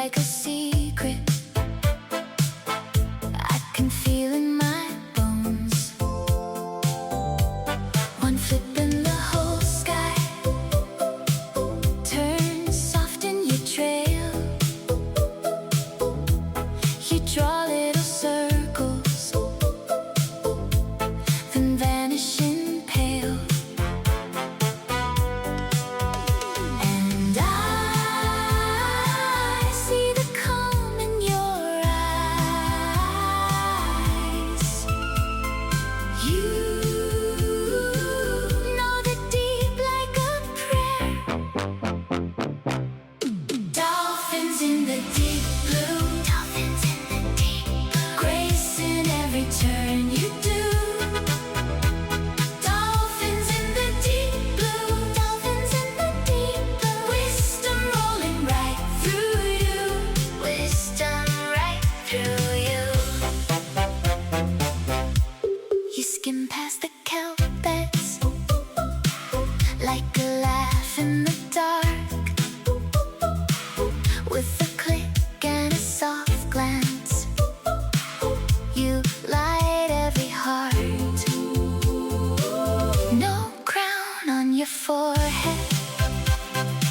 like a secret I can feel in my bones. One flip and the whole sky turns soft in your trail. You draw little circles, then vanish in pale. And I see the calm in your eyes. You know the deep like a prayer. Dolphins in the deep blue. Dolphins in the deep blue. Grace in every turn you do. Dolphins in the deep blue. Dolphins in the deep blue. Wisdom rolling right through you. Wisdom right through you. You skim past the kelp beds like a laugh in the dark, with a click and a soft glance. You light every heart. No crown on your forehead,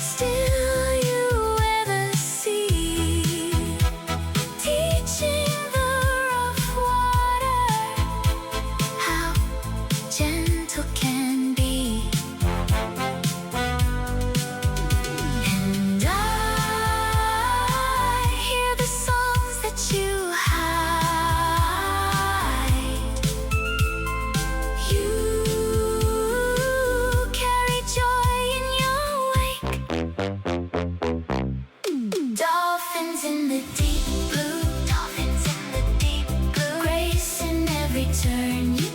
still you wear the sea, teaching the rough water how gentle can be. And I hear the songs that you hide. You carry joy in your wake. Dolphins in the deep blue. Dolphins in the deep blue. Grace in every turn you